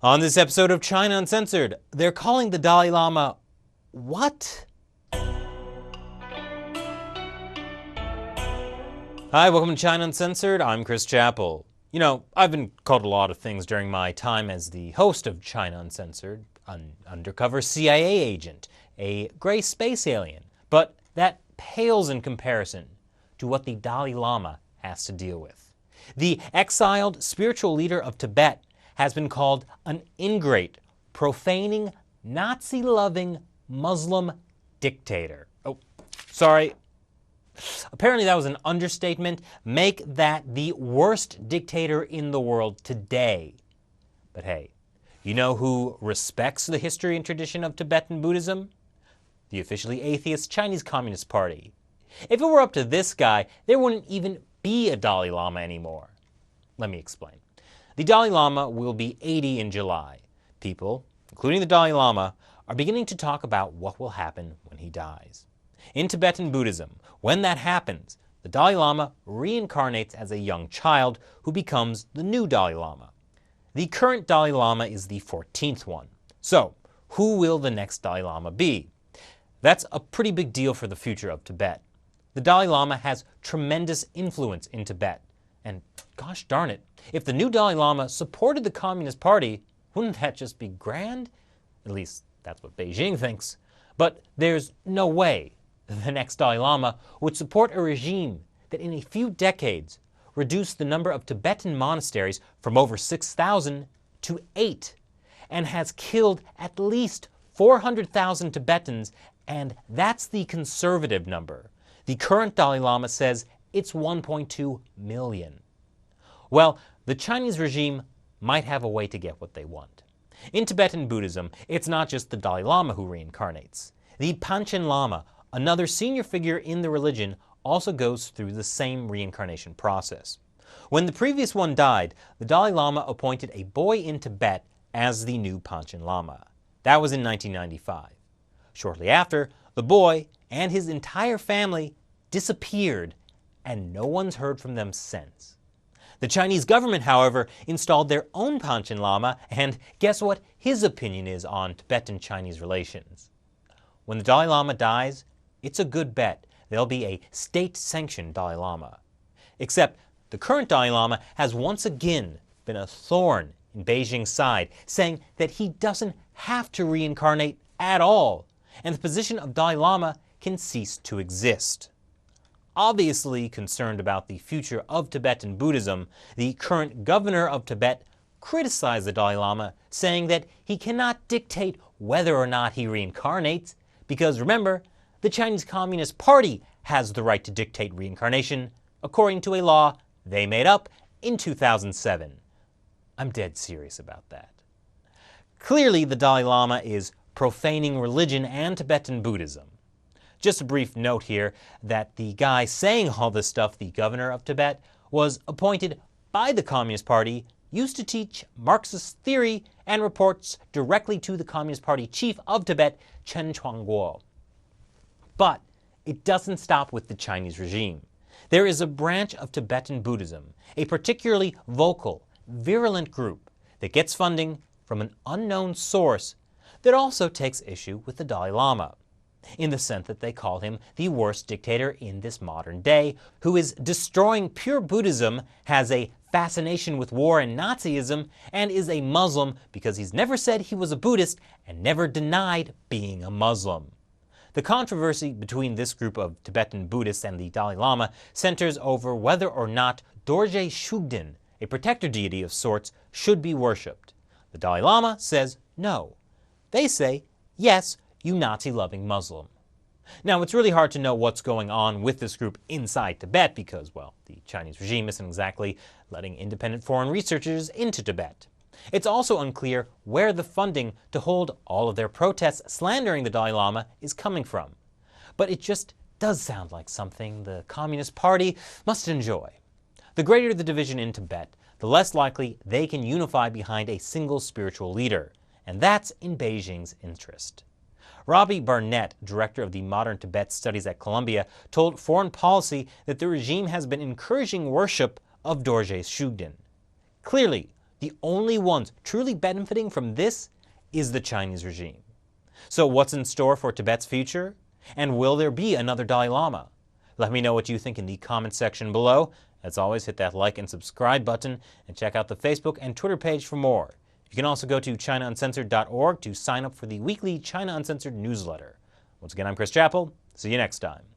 On this episode of China Uncensored, they're calling the Dalai Lama what? Hi, welcome to China Uncensored. I'm Chris Chappell. You know, I've been called a lot of things during my time as the host of China Uncensored, an undercover CIA agent, a gray space alien, but that pales in comparison to what the Dalai Lama has to deal with. The exiled spiritual leader of Tibet has been called an ingrate, profaning, Nazi-loving Muslim dictator. Oh, sorry. Apparently that was an understatement. Make that the worst dictator in the world today. But hey, you know who respects the history and tradition of Tibetan Buddhism? The officially atheist Chinese Communist Party. If it were up to this guy, there wouldn't even be a Dalai Lama anymore. Let me explain. The Dalai Lama will be 80 in July. People, including the Dalai Lama, are beginning to talk about what will happen when he dies. In Tibetan Buddhism, when that happens, the Dalai Lama reincarnates as a young child who becomes the new Dalai Lama. The current Dalai Lama is the 14th one. So, who will the next Dalai Lama be? That's a pretty big deal for the future of Tibet. The Dalai Lama has tremendous influence in Tibet. And gosh darn it, if the new Dalai Lama supported the Communist Party, wouldn't that just be grand? At least that's what Beijing thinks. But there's no way the next Dalai Lama would support a regime that in a few decades reduced the number of Tibetan monasteries from over 6,000 to 8, and has killed at least 400,000 Tibetans, and that's the conservative number. The current Dalai Lama says it's 1.2 million. Well, the Chinese regime might have a way to get what they want. In Tibetan Buddhism, it's not just the Dalai Lama who reincarnates. The Panchen Lama, another senior figure in the religion, also goes through the same reincarnation process. When the previous one died, the Dalai Lama appointed a boy in Tibet as the new Panchen Lama. That was in 1995. Shortly after, the boy and his entire family disappeared, and no one's heard from them since. The Chinese government, however, installed their own Panchen Lama, and guess what his opinion is on Tibetan-Chinese relations? When the Dalai Lama dies, it's a good bet there'll be a state-sanctioned Dalai Lama. Except the current Dalai Lama has once again been a thorn in Beijing's side, saying that he doesn't have to reincarnate at all, and the position of Dalai Lama can cease to exist. Obviously concerned about the future of Tibetan Buddhism, the current governor of Tibet criticized the Dalai Lama, saying that he cannot dictate whether or not he reincarnates, because remember, the Chinese Communist Party has the right to dictate reincarnation, according to a law they made up in 2007. I'm dead serious about that. Clearly, the Dalai Lama is profaning religion and Tibetan Buddhism. Just a brief note here that the guy saying all this stuff, the governor of Tibet, was appointed by the Communist Party, used to teach Marxist theory, and reports directly to the Communist Party chief of Tibet, Chen Quanguo. But it doesn't stop with the Chinese regime. There is a branch of Tibetan Buddhism, a particularly vocal, virulent group that gets funding from an unknown source that also takes issue with the Dalai Lama, in the sense that they call him the worst dictator in this modern day, who is destroying pure Buddhism, has a fascination with war and Nazism, and is a Muslim because he's never said he was a Buddhist and never denied being a Muslim. The controversy between this group of Tibetan Buddhists and the Dalai Lama centers over whether or not Dorje Shugden, a protector deity of sorts, should be worshipped. The Dalai Lama says no. They say, yes, you Nazi-loving Muslim. Now, it's really hard to know what's going on with this group inside Tibet because, well, the Chinese regime isn't exactly letting independent foreign researchers into Tibet. It's also unclear where the funding to hold all of their protests slandering the Dalai Lama is coming from. But it just does sound like something the Communist Party must enjoy. The greater the division in Tibet, the less likely they can unify behind a single spiritual leader, and that's in Beijing's interest. Robbie Barnett, director of the Modern Tibet Studies at Columbia, told Foreign Policy that the regime has been encouraging worship of Dorje Shugden. Clearly, The only ones truly benefiting from this is the Chinese regime. So what's in store for Tibet's future? And will there be another Dalai Lama? Let me know what you think in the comments section below. As always, hit that like and subscribe button and check out the Facebook and Twitter page for more. You can also go to ChinaUncensored.org to sign up for the weekly China Uncensored newsletter. Once again, I'm Chris Chappell. See you next time.